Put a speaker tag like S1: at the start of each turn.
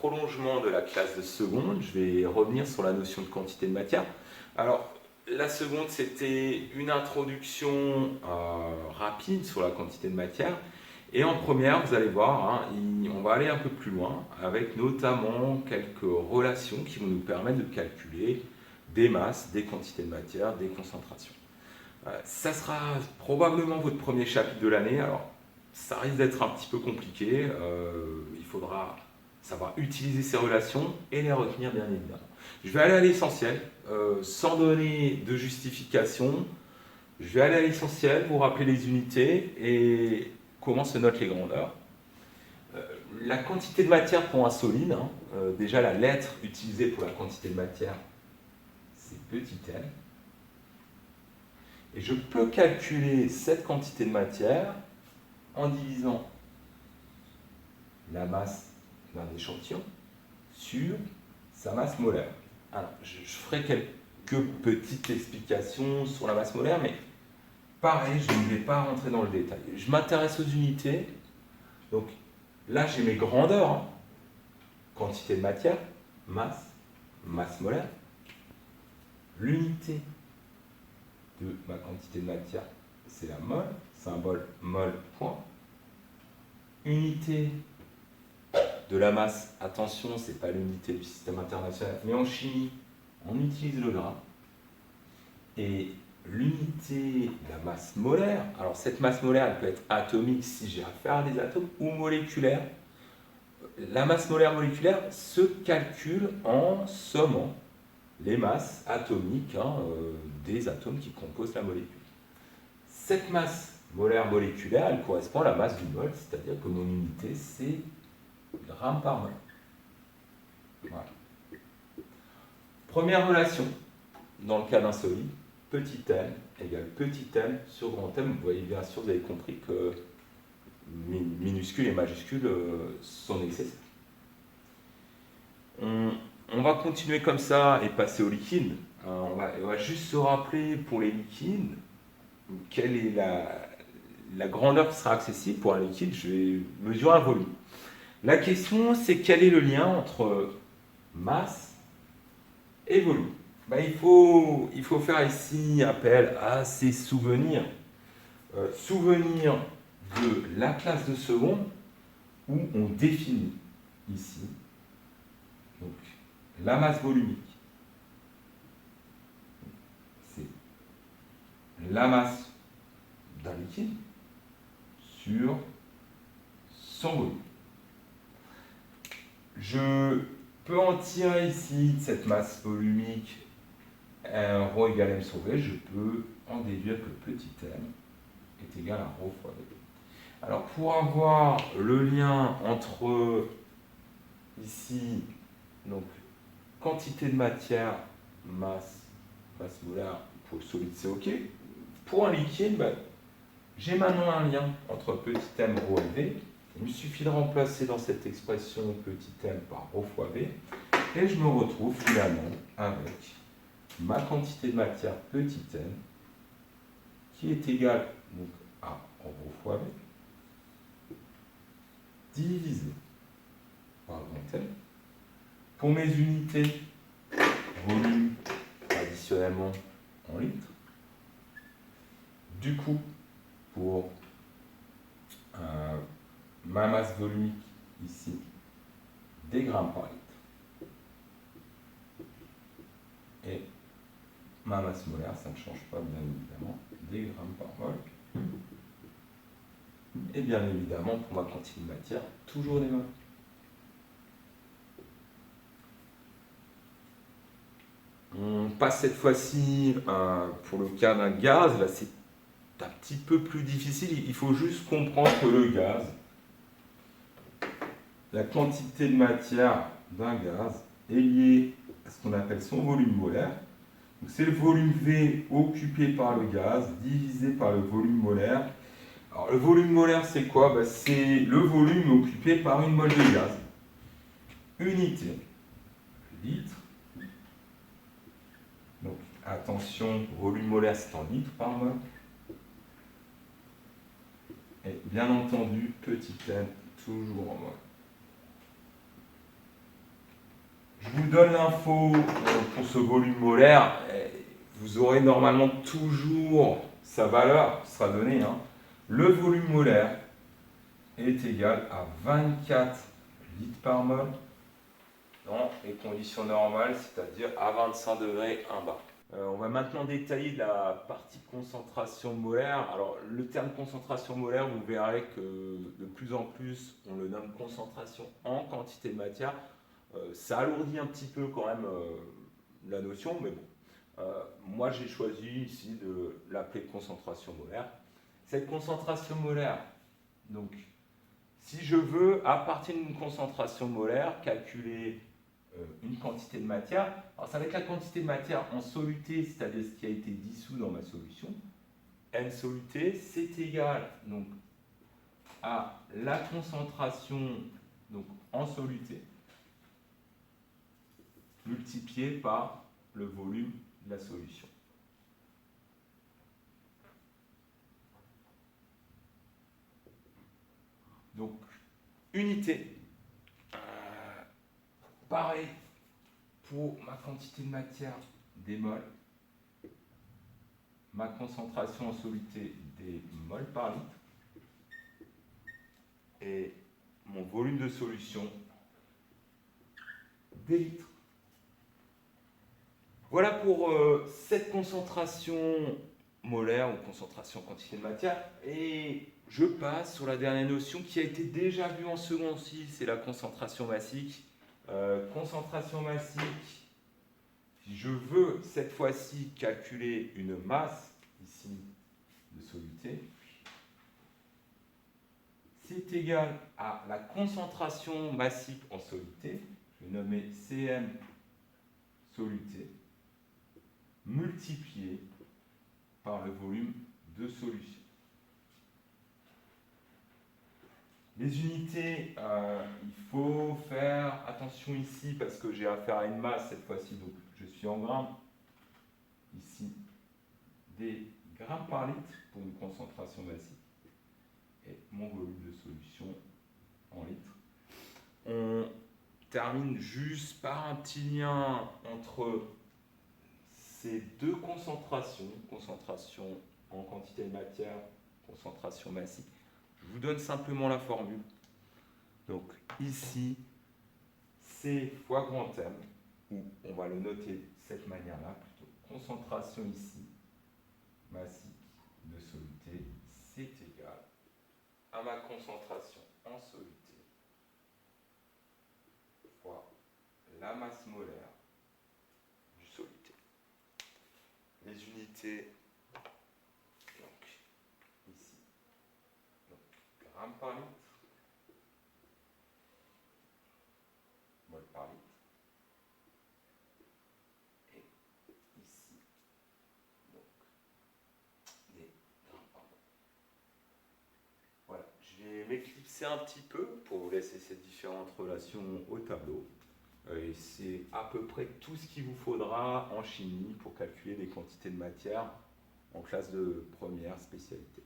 S1: prolongement de la classe de seconde, je vais revenir sur la notion de quantité de matière. Alors, la seconde, c'était une introduction rapide sur la quantité de matière. Et en première, vous allez voir, hein, on va aller un peu plus loin, avec notamment quelques relations qui vont nous permettre de calculer des masses, des quantités de matière, des concentrations. Ça sera probablement votre premier chapitre de l'année. Alors, ça risque d'être un petit peu compliqué. Il faudra savoir utiliser ces relations et les retenir, bien évidemment. Je vais aller à l'essentiel, sans donner de justification. Je vais aller à l'essentiel, vous rappeler les unités et comment se notent les grandeurs. La quantité de matière pour un solide, hein, déjà la lettre utilisée pour la quantité de matière, c'est petit m. Et je peux calculer cette quantité de matière en divisant la masse d'un échantillon sur sa masse molaire. Alors, je ferai quelques petites explications sur la masse molaire, mais pareil, je ne vais pas rentrer dans le détail. Je m'intéresse aux unités. Donc là, j'ai mes grandeurs. Hein. Quantité de matière, masse, masse molaire. L'unité de ma quantité de matière, c'est la mol, symbole mol, point. Unité de la masse, attention, ce n'est pas l'unité du système international, mais en chimie, on utilise le gramme. Et l'unité de la masse molaire, alors cette masse molaire, elle peut être atomique si j'ai affaire à des atomes, ou moléculaire. La masse molaire moléculaire se calcule en sommant les masses atomiques des atomes qui composent la molécule. Cette masse molaire moléculaire, elle correspond à la masse du mol, c'est-à-dire que mon unité, c'est grammes par mol. Voilà. Première relation, dans le cas d'un solide, petit m égale petit m sur grand M. Vous voyez bien sûr, vous avez compris que minuscules et majuscules sont nécessaires. On va continuer comme ça et passer au liquide. On va juste se rappeler pour les liquides quelle est la grandeur qui sera accessible pour un liquide. Je vais mesurer un volume. La question, c'est quel est le lien entre masse et volume. Il faut faire ici appel à ces souvenirs. Souvenirs de la classe de seconde où on définit ici donc, la masse volumique. C'est la masse d'un liquide sur son volume. Je peux en tirer ici de cette masse volumique un ρ égale m sur v. Je peux en déduire que petit m est égal à ρ fois v. Alors pour avoir le lien entre ici donc quantité de matière, masse molaire pour le solide, c'est OK. Pour un liquide, j'ai maintenant un lien entre petit m, ρ et v. Il me suffit de remplacer dans cette expression petit m par ρ fois v et je me retrouve finalement avec ma quantité de matière petit m qui est égale donc, à ρ fois v divisé par grand M. Pour mes unités, volume additionnellement en litres. Du coup, pour ma masse volumique ici, des grammes par litre. Et ma masse molaire, ça ne change pas bien évidemment, des grammes par mol. Et bien évidemment, pour ma quantité de matière, toujours des mols. On passe cette fois-ci pour le cas d'un gaz. Là, c'est un petit peu plus difficile. Il faut juste comprendre que le gaz, la quantité de matière d'un gaz est liée à ce qu'on appelle son volume molaire. C'est le volume V occupé par le gaz divisé par le volume molaire. Alors, le volume molaire, c'est quoi? C'est le volume occupé par une mole de gaz. Unité, litre. Donc, attention, volume molaire, c'est en litres par mol. Et bien entendu, petit m, toujours en mol. vous donne l'info pour ce volume molaire. Vous aurez normalement toujours sa valeur, qui sera donnée. Hein. Le volume molaire est égal à 24 litres par mol dans les conditions normales, c'est-à-dire à 25 degrés 1 bar. On va maintenant détailler la partie concentration molaire. Alors, le terme concentration molaire, vous verrez que de plus en plus, on le nomme concentration en quantité de matière. Ça alourdit un petit peu quand même la notion, mais bon. Moi, j'ai choisi ici de l'appeler concentration molaire. Cette concentration molaire, donc, si je veux, à partir d'une concentration molaire, calculer une quantité de matière, alors ça va être la quantité de matière en soluté, c'est-à-dire ce qui a été dissous dans ma solution. N soluté, c'est égal donc, à la concentration donc, en soluté multiplié par le volume de la solution. Donc, unité. Pareil pour ma quantité de matière des moles, ma concentration en soluté des moles par litre et mon volume de solution des litres. Voilà pour cette concentration molaire ou concentration en quantité de matière. Et je passe sur la dernière notion qui a été déjà vue en seconde aussi, c'est la concentration massique. Concentration massique, si je veux cette fois-ci calculer une masse ici de soluté, c'est égal à la concentration massique en soluté, je vais nommer Cm soluté, multiplié par le volume de solution. Les unités, il faut faire attention ici parce que j'ai affaire à une masse cette fois-ci, donc je suis en grammes. Ici, des grammes par litre pour une concentration massique et mon volume de solution en litres. On termine juste par un petit lien entre ces deux concentrations, concentration en quantité de matière, concentration massique. Je vous donne simplement la formule. Donc ici, C fois grand M, ou on va le noter de cette manière-là, plutôt concentration ici, massique de soluté, c'est égal à ma concentration en soluté fois la masse molaire du soluté. Les unités, donc ici, donc, grammes par litre, mol par litre, et ici, donc, des grammes par mol. Voilà, je vais m'éclipser un petit peu pour vous laisser ces différentes relations au tableau. Et c'est à peu près tout ce qu'il vous faudra en chimie pour calculer des quantités de matière en classe de première spécialité.